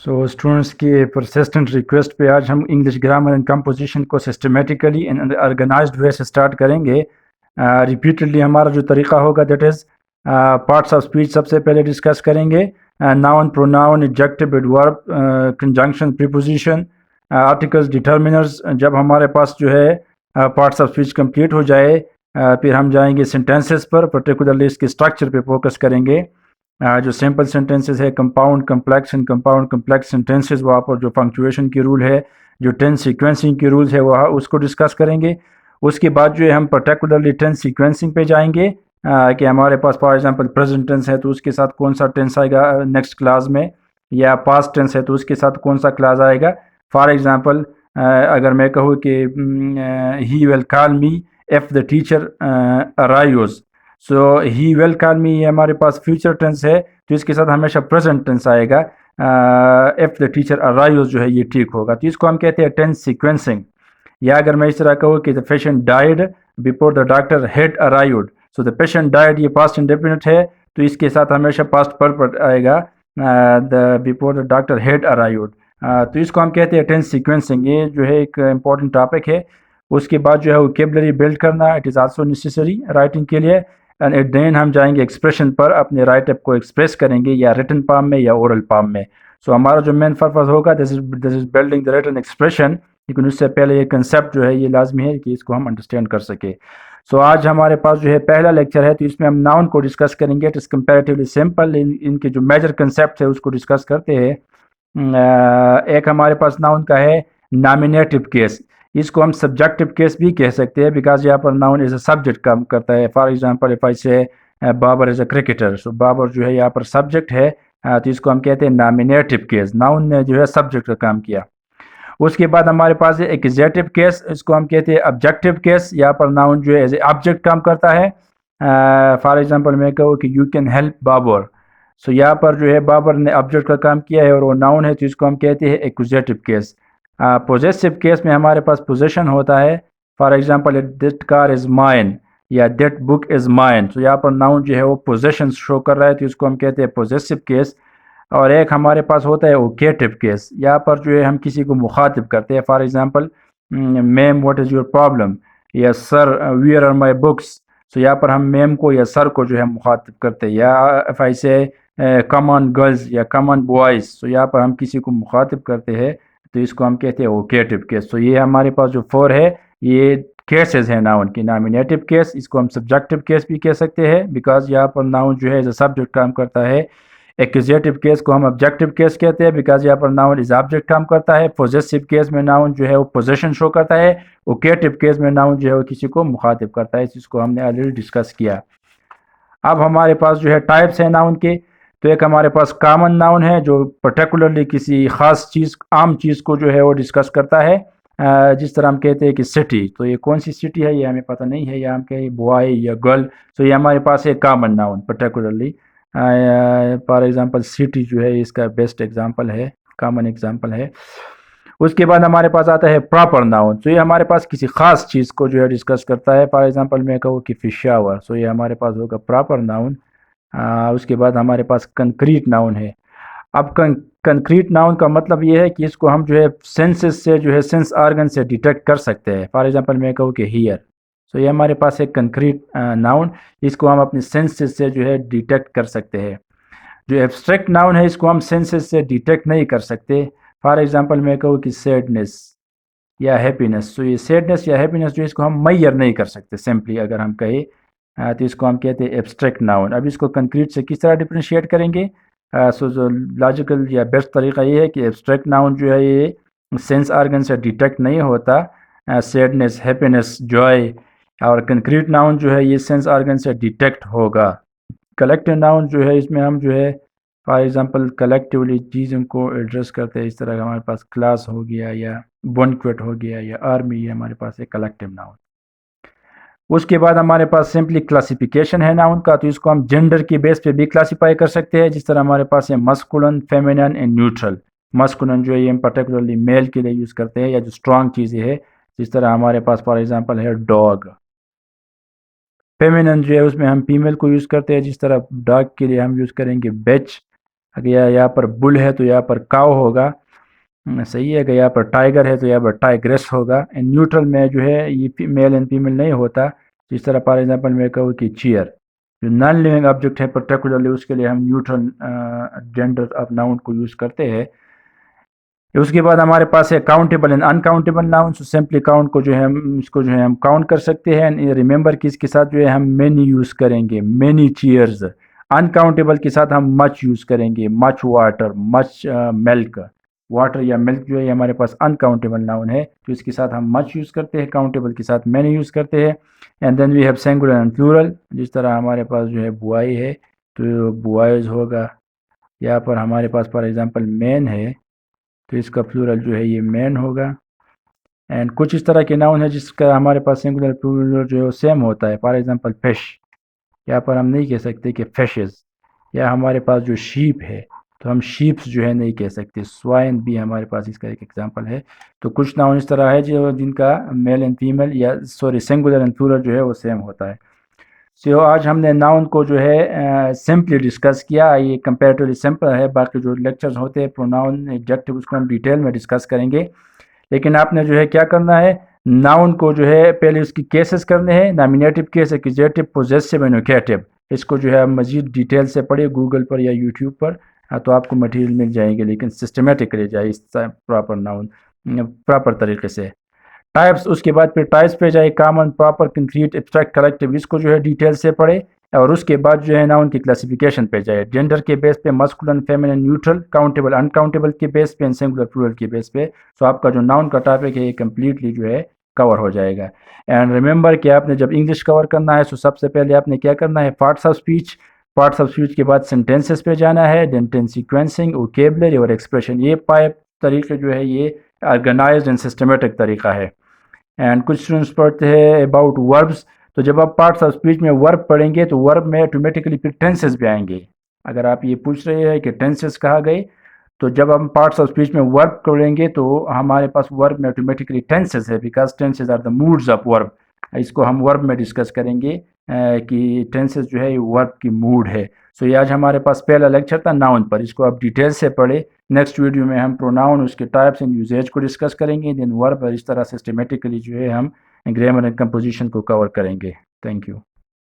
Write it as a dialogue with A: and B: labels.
A: So students की persistent request पे आज हम इंग्लिश ग्रामर एंड कंपोजिशन को सिस्टमेटिकली एंड ऑर्गेनाइज्ड वे से स्टार्ट करेंगे। रिपीटेडली हमारा जो तरीका होगा that is parts of speech सबसे पहले डिस्कस करेंगे। Noun, pronoun, adjective, adverb, conjunction, preposition, articles, determiners. जब हमारे पास जो है पार्ट्स ऑफ स्पीच कंप्लीट हो जाए फिर हम जाएंगे सेंटेंसेस पर, पर्टिकुलरली इसके स्ट्रक्चर पे फोकस करेंगे। जो सिंपल सेंटेंसेस है, कंपाउंड, कम्प्लेक्स सेंटेंसेस, वहाँ पर जो पंक्चुएशन की रूल है, जो टेंस सीक्वेंसिंग की रूल्स है वहाँ उसको डिस्कस करेंगे। उसके बाद जो है हम पर्टिकुलरली टेंस सीक्वेंसिंग पे जाएंगे कि हमारे पास फॉर एग्जांपल प्रेजेंट टेंस है तो उसके साथ कौन सा टेंस आएगा नेक्स्ट क्लास में, या पास्ट टेंस है तो उसके साथ कौन सा क्लास आएगा। फॉर एग्जांपल अगर मैं कहूँ कि he will call me if the teacher arrives, so he will call मी ये हमारे पास फ्यूचर टेंस है तो इसके साथ हमेशा प्रेजेंट टेंस आएगा। इफ़ द टीचर अराइव्स जो है ये ठीक होगा, तो इसको हम कहते हैं टेंस सीक्वेंसिंग। या अगर मैं इस तरह कहूँ कि the patient died before the doctor had arrived, so the patient died ये पास्ट इंडेफिनिट है तो इसके साथ हमेशा पास्ट परफेक्ट आएगा the before the doctor had arrived. तो इसको हम कहते हैं टेंस सीक्वेंसिंग। ये जो है एक इम्पॉर्टेंट टॉपिक है। उसके बाद जो है वोकेबलरी बिल्ड करना, it is also necessary writing के लिए। एंड एट देन हम जाएंगे एक्सप्रेशन पर, अपने राइट अप को एक्सप्रेस करेंगे या रिटन फॉर्म में या ओरल फॉर्म में। सो हमारा जो मेन पर्पस होगा this is building the written expression, लेकिन उससे पहले ये कंसेप्ट जो है ये लाजमी है कि इसको हम अंडरस्टैंड कर सके। सो आज हमारे पास जो है पहला लेक्चर है तो इसमें हम नाउन को डिस्कस करेंगे। It is comparatively simple. इनके जो मेजर कंसेप्ट है उसको डिस्कस करते हैं। एक हमारे पास नाउन का है नॉमिनेटिव केस। इसको हम सब्जेक्टिव केस भी कह सकते हैं बिकॉज यहाँ पर नाउन एज अ सब्जेक्ट काम करता है। फॉर एग्जांपल इफ आई से बाबर इज अ क्रिकेटर, सो बाबर जो है यहाँ पर सब्जेक्ट है, तो इसको हम कहते हैं नॉमिनेटिव केस। नाउन ने जो है सब्जेक्ट का काम किया। उसके बाद हमारे पास है एक्जेक्टिव केस, इसको हम कहते हैं ऑब्जेक्टिव केस। यहाँ पर नाउन जो है एज ए ऑब्जेक्ट काम करता है। फॉर एग्जांपल मैं कहूँ कि यू कैन हेल्प बाबर, सो यहाँ पर जो है बाबर ने ऑब्जेक्ट का काम किया है और वो नाउन है तो इसको हम कहते हैं एक्जेक्टिव केस। पोजेसिव केस में हमारे पास पोजेशन होता है। For example that car is mine या दैट बुक इज़ माइन, तो यहाँ पर नाउन जो है वो पोजेशन शो कर रहा है तो इसको हम कहते हैं पोजेसिव केस। और एक हमारे पास होता है ओकेटिव केस। यहाँ पर जो है हम किसी को मुखातिब करते हैं। For example ma'am what is your problem, या sir where are my books, तो यहाँ पर हम मैम को या सर को जो है मुखातिब करते हैं। या इफ आई से कम ऑन गर्ल्स या कम ऑन बॉयज़, तो यहाँ पर हम किसी को मुखातिब करते हैं तो इसको हम कहते हैं ओकेटिव केस। तो ये हमारे पास जो फोर है ये केसेस है नाउन की। नॉमिनेटिव केस, इसको हम सब्जेक्टिव केस भी कह सकते हैं बिकॉज यहाँ पर नाउन जो है एज अ सब्जेक्ट काम करता है। एक्यूजेटिव केस को हम ऑब्जेक्टिव केस कहते हैं बिकॉज यहाँ पर नाउन इज ऑब्जेक्ट काम करता है। पॉजेसिव केस में नाउन जो है वो पोजेशन शो करता है। ओकेटिव केस में नाउन जो है वो किसी को मुखातिब करता है, जिसको हमने ऑलरेडी डिस्कस किया। अब हमारे पास जो है टाइप्स हैं नाउन के। तो एक हमारे पास कॉमन नाउन है जो पर्टिकुलरली किसी ख़ास चीज़, आम चीज़ को जो है वो डिस्कस करता है। जिस तरह हम कहते हैं कि सिटी, तो ये कौन सी सिटी है ये हमें पता नहीं है, या हम कहें बॉय या गर्ल, तो ये हमारे पास है common noun particularly. For example city जो है इसका बेस्ट एग्जांपल है, कॉमन एग्जांपल है। उसके बाद हमारे पास आता है प्रॉपर नाउन, तो ये हमारे पास किसी खास चीज़ को जो है डिस्कस करता है। फॉर एग्जांपल मैं कहूँ कि फिश शावर, सो ये हमारे पास होगा प्रॉपर नाउन। उसके बाद हमारे पास कंक्रीट नाउन है। अब कंक्रीट नाउन का मतलब ये है कि इसको हम जो है सेंसेस से जो है सेंस ऑर्गन से डिटेक्ट कर सकते हैं। फॉर एग्जांपल मैं कहूँ कि हियर, सो ये हमारे पास है कंक्रीट नाउन, इसको हम अपने सेंसेस से जो है डिटेक्ट कर सकते हैं। जो एब्स्ट्रैक्ट नाउन है इसको हम सेंसेस से डिटेक्ट नहीं कर सकते। फॉर एग्जांपल मैं कहूँ कि सैडनेस या हैप्पीनेस, तो ये सैडनेस या हैप्पीनेस जो इसको हम मैयर नहीं कर सकते सिंपली अगर हम कहें, तो इसको हम कहते हैं एब्स्ट्रैक्ट नाउन। अब इसको कंक्रीट से किस तरह डिफ्रेंशिएट करेंगे? सो जो लॉजिकल या बेस्ट तरीका ये है कि एब्स्ट्रैक्ट नाउन जो है ये सेंस ऑर्गन से डिटेक्ट नहीं होता, सैडनेस, हैप्पीनेस, जॉय। और कंक्रीट नाउन जो है ये सेंस ऑर्गन से डिटेक्ट होगा। कलेक्टिव नाउन जो है इसमें हम जो है फॉर एग्जांपल कलेक्टिवली चीज़ों को एड्रेस करते हैं। इस तरह का हमारे पास क्लास हो गया या बनक्वेट हो गया या आर्मी, ये हमारे पास है कलेक्टिव नाउन। उसके बाद हमारे पास सिंपली क्लासिफिकेशन है नाउन का, तो इसको हम जेंडर की बेस पे भी क्लासीफाई कर सकते हैं। जिस तरह हमारे पास है masculine, feminine and neutral. Masculine जो है ये हम पर्टिकुलरली मेल के लिए यूज़ करते हैं या जो स्ट्रॉन्ग चीज़ें है, जिस तरह हमारे पास फॉर एग्जांपल है डॉग। फेमिनिन जो है उसमें हम फीमेल को यूज़ करते हैं, जिस तरह डॉग के लिए हम यूज़ करेंगे बिच। अगर यहाँ पर बुल है तो यहाँ पर काव होगा, सही है। अगर यहाँ पर टाइगर है तो यहाँ पर टाइग्रेस होगा। एंड न्यूट्रल में जो है ये मेल एंड फीमेल नहीं होता। जिस तरह फॉर एग्जांपल मैं कहूँ कि चेयर, जो नॉन लिविंग ऑब्जेक्ट है पर्टिकुलरली उसके लिए हम न्यूट्रल जेंडर ऑफ नाउन को यूज़ करते हैं। उसके बाद हमारे पास है countable and uncountable noun. So simply count को जो है हम इसको जो है हम काउंट कर सकते हैं। रिमेंबर कि इसके साथ जो है हम मैनी यूज़ करेंगे, मैनी चेयर्स। अनकाउंटेबल के साथ हम मच यूज़ करेंगे, much water, much milk. Water या मिल्क जो है हमारे पास अनकाउंटेबल नाउन है, तो इसके साथ हम मच यूज़ करते हैं, काउंटेबल के साथ मैनी यूज़ करते हैं। And then we have singular and plural. जिस तरह हमारे पास जो है बुआई है तो बुआइज होगा। यहाँ पर हमारे पास फॉर एग्जांपल मैन है तो इसका प्लूरल जो है ये मैन होगा। एंड कुछ इस तरह के नाउन है जिसका हमारे पास सिंगुलर प्लूरल जो है वो सेम होता है। फॉर एग्जांपल फिश, यहाँ पर हम नहीं कह सकते कि फिशेस। या हमारे पास जो शीप है तो हम शीप्स जो है नहीं कह सकते। स्वाइन भी हमारे पास इसका एक एग्जांपल है। तो कुछ नाउन इस तरह है जो जिनका मेल एंड फीमेल या सॉरी सिंगुलर एंड प्लूरल जो है वो सेम होता है। सो आज हमने नाउन को जो है सिंपली डिस्कस किया। ये कंपेरेटिवली सिंपल है। बाकी जो लेक्चर्स होते हैं प्रोनाउन एडजेक्टिव उसको हम डिटेल में डिस्कस करेंगे। लेकिन आपने जो है क्या करना है, नाउन को जो है पहले उसकी केसेस करने हैं, nominative case, accusative, possessive and vocative. इसको जो है मज़ीद डिटेल से पढ़िए गूगल पर या यूट्यूब पर, तो आपको मटेरियल मिल जाएंगे। लेकिन सिस्टमेटिकली जाए इस प्रॉपर नाउन प्रॉपर तरीके से। टाइप्स, उसके बाद फिर टाइप्स पे जाए, common, proper, concrete, abstract, collective. इसको जो है डिटेल से पढ़े। और उसके बाद जो है नाउन की क्लासिफिकेशन पे जाए, जेंडर के बेस पे, masculine, feminine, neutral, countable, uncountable के बेस पे, सिंगुलर, प्लूरल के बेस पे। सो आपका जो नाउन का टॉपिक है ये कम्प्लीटली जो है कवर हो जाएगा। एंड रिमेंबर कि आपने जब इंग्लिश कवर करना है तो सबसे पहले आपने क्या करना है, parts of speech. Parts of speech के बाद सेंटेंसेस पे जाना है, देन टेंस सीक्वेंसिंग, वोकेबलरी और एक्सप्रेशन। ये 5 तरीके जो है ये ऑर्गेनाइज्ड एंड सिस्टमेटिक तरीका है। एंड कुछ स्टूडेंट्स पढ़ते हैं अबाउट वर्ब्स। तो जब आप पार्ट्स ऑफ स्पीच में वर्ब पढ़ेंगे तो वर्ब में ऑटोमेटिकली फिर टेंसेस भी आएंगे। अगर आप ये पूछ रहे हैं कि टेंसेस कहाँ गए, तो जब हम पार्ट्स ऑफ स्पीच में वर्ब करेंगे तो हमारे पास वर्ब में ऑटोमेटिकली टेंसेस है, because tenses are the moods of verb. इसको हम वर्ब में डिस्कस करेंगे कि टेंसेस जो है ये वर्ब की मूड है। सो ये आज हमारे पास पहला लेक्चर था नाउन पर, इसको आप डिटेल से पढ़े। नेक्स्ट वीडियो में हम प्रोनाउन, उसके टाइप्स एंड यूजेज को डिस्कस करेंगे, देन वर्ब, और इस तरह सिस्टमेटिकली जो है हम ग्रामर एंड कंपोजिशन को कवर करेंगे। Thank you.